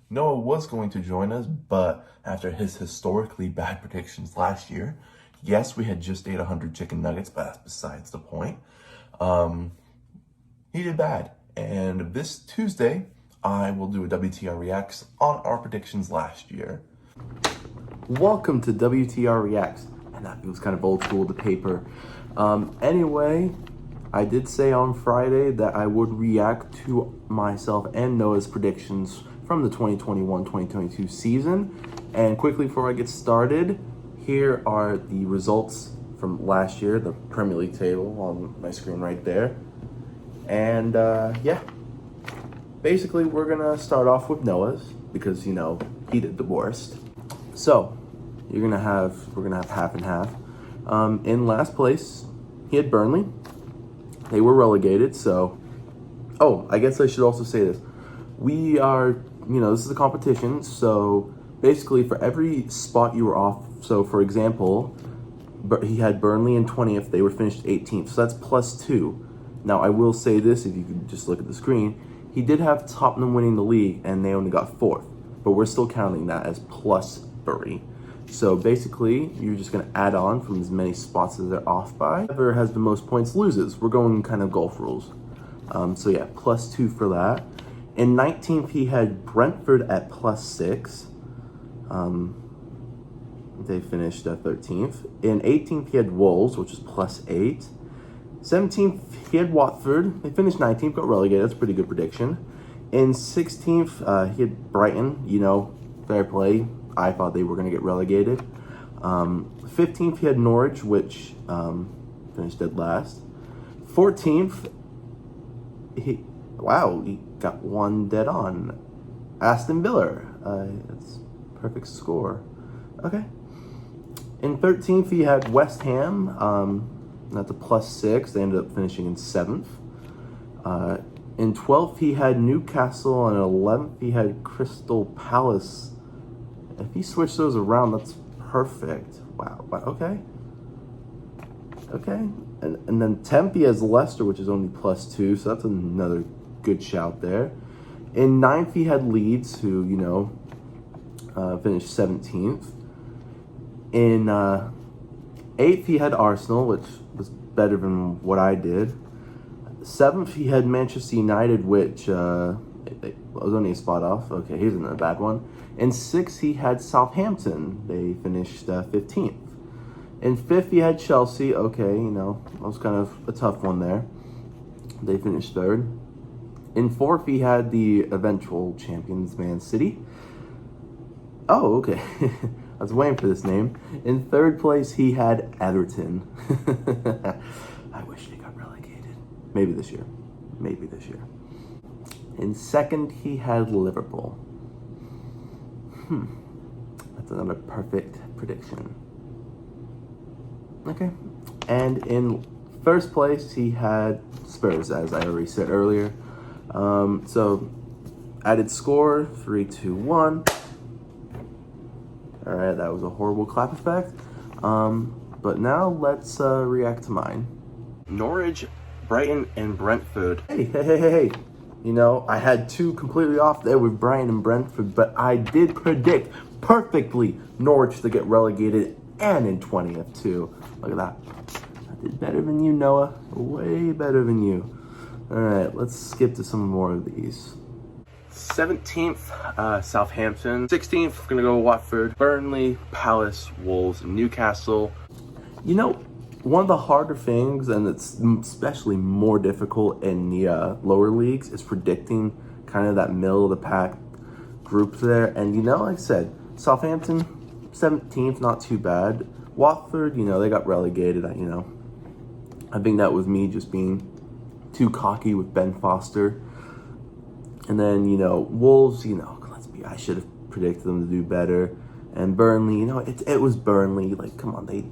Noah was going to join us, but after his historically bad predictions last year, yes, we had just ate 100 chicken nuggets, but that's besides the point. He did bad. And this Tuesday, I will do a WTR Reacts on our predictions last year. Welcome to WTR Reacts. And that feels kind of old school, the paper. Anyway, I did say on Friday that I would react to myself and Noah's predictions from the 2021-2022 season. And quickly before I get started, here are the results from last year, the Premier League table on my screen right there. And yeah, basically we're gonna start off with Noah's because, you know, he did the worst. So we're gonna have half and half. In last place, he had Burnley. They were relegated, so I guess I should also say this. We are, this is a competition, so basically for every spot you were off, so for example, he had Burnley in 20th, they were finished 18th, so that's +2. Now I will say this, if you could just look at the screen, he did have Tottenham winning the league and they only got 4th, but we're still counting that as +3. So basically, you're just going to add on from as many spots as they're off by. Whoever has the most points loses. We're going kind of golf rules. So yeah, +2 for that. In 19th, he had Brentford at +6. They finished at 13th. In 18th, he had Wolves, which is +8. 17th, he had Watford. They finished 19th, got relegated. That's a pretty good prediction. In 16th, he had Brighton. Fair play. I thought they were going to get relegated. 15th, he had Norwich, which finished dead last. 14th, he got one dead on. Aston Villa. That's perfect score. Okay. In 13th, he had West Ham. That's a +6. They ended up finishing in 7th. In 12th, he had Newcastle, and in 11th, he had Crystal Palace. If he switched those around, that's perfect. Wow. Okay. And then 10th, he has Leicester, which is only +2, so that's another good shout there. In 9th, he had Leeds, who, finished 17th. In 8th, he had Arsenal, which was better than what I did. 7th, he had Manchester United, which was only a spot off. Okay, here's another bad one. In 6th, he had Southampton. They finished 15th. In 5th, he had Chelsea. Okay, that was kind of a tough one there. They finished 3rd. In 4th, he had the eventual champions, Man City. Oh, okay. I was waiting for this name. In 3rd place, he had Everton. I wish they got relegated. Maybe this year. In 2nd, he had Liverpool. That's another perfect prediction. Okay. And in 1st place, he had Spurs, as I already said earlier. So, added score, 3, 2, 1. All right, that was a horrible clap effect. But now let's react to mine. Norwich, Brighton, and Brentford. Hey. I had 2 completely off there with Brighton and Brentford, but I did predict perfectly Norwich to get relegated and in 20th too. Look at that. I did better than you, Noah. Way better than you. All right, let's skip to some more of these. 17th, Southampton. 16th, gonna go Watford, Burnley, Palace, Wolves, Newcastle. One of the harder things, and it's especially more difficult in the lower leagues, is predicting kind of that middle of the pack group there. And like I said, Southampton, 17th, not too bad. Watford, they got relegated. I think that was me just being too cocky with Ben Foster. And then, Wolves, I should have predicted them to do better. And Burnley, it was Burnley. Like, come on, they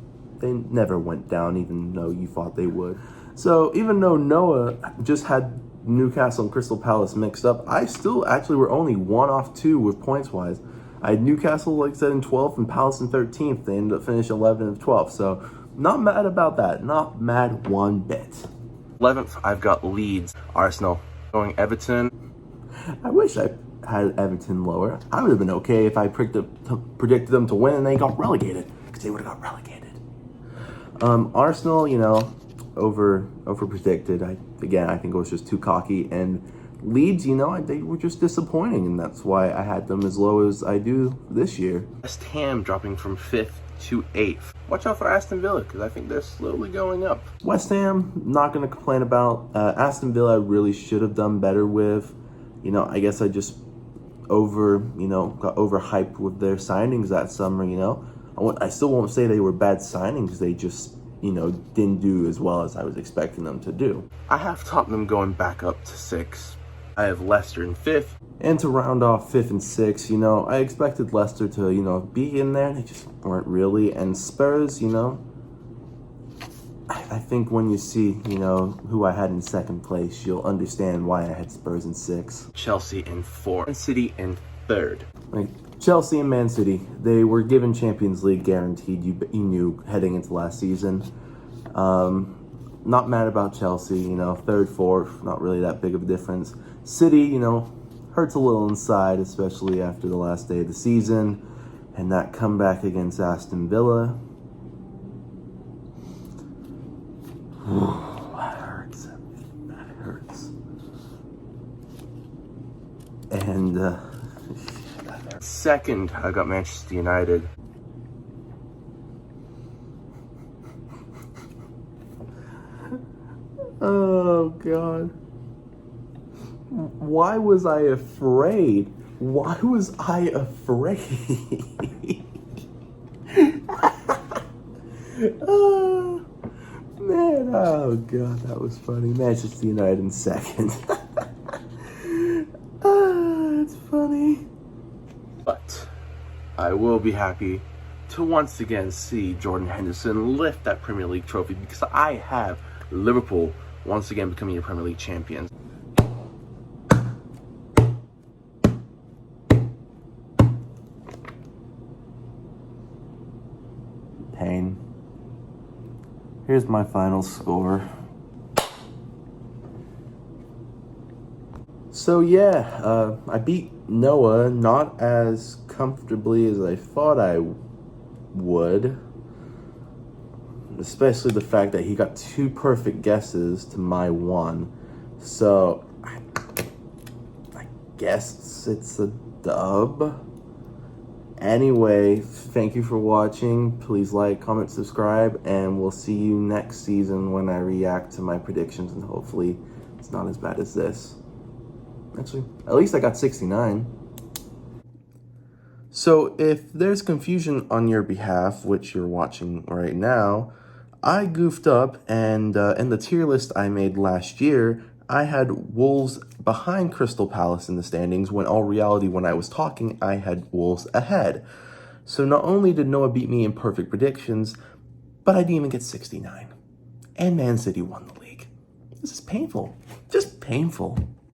never went down, even though you thought they would. So even though Noah just had Newcastle and Crystal Palace mixed up, I still actually were only 1 off 2 with points-wise. I had Newcastle, like I said, in 12th and Palace in 13th. They ended up finishing 11th and 12th. So not mad about that. Not mad one bit. 11th, I've got Leeds, Arsenal, going Everton. I wish I had Everton lower. I would have been okay if I predicted them to win and they got relegated, because they would have got relegated. Arsenal, over predicted. I think it was just too cocky. And Leeds, they were just disappointing, and that's why I had them as low as I do this year. West Ham dropping from 5th to 8th. Watch out for Aston Villa, because I think they're slowly going up. West Ham, not going to complain about. Aston Villa, I really should have done better with. I guess I just got overhyped with their signings that summer, I still won't say they were bad signings. They just, didn't do as well as I was expecting them to do. I have Tottenham going back up to 6th. I have Leicester in 5th. And to round off 5th and 6th, I expected Leicester to, be in there. They just weren't really. And Spurs, I think when you see, who I had in 2nd place, you'll understand why I had Spurs in 6th. Chelsea in 4th. And City in 3rd. Chelsea and Man City, they were given Champions League guaranteed. You knew heading into last season. Not mad about Chelsea, 3rd, 4th, not really that big of a difference. City, hurts a little inside, especially after the last day of the season. And that comeback against Aston Villa. That hurts. That hurts. And, 2nd, I got Manchester United. Oh, God. Why was I afraid? Why was I afraid? Oh, man. Oh, God, that was funny. Manchester United in 2nd. It's funny. But I will be happy to once again see Jordan Henderson lift that Premier League trophy, because I have Liverpool once again becoming your Premier League champions. Pain. Here's my final score. So yeah, I beat Noah not as comfortably as I thought I would. Especially the fact that he got 2 perfect guesses to my 1. So I guess it's a dub. Anyway, thank you for watching. Please like, comment, subscribe, and we'll see you next season when I react to my predictions, and hopefully it's not as bad as this. Actually, at least I got 69. So if there's confusion on your behalf, which you're watching right now, I goofed up, and in the tier list I made last year, I had Wolves behind Crystal Palace in the standings, when all reality, when I was talking, I had Wolves ahead. So not only did Noah beat me in perfect predictions, but I didn't even get 69. And Man City won the league. This is painful. Just painful.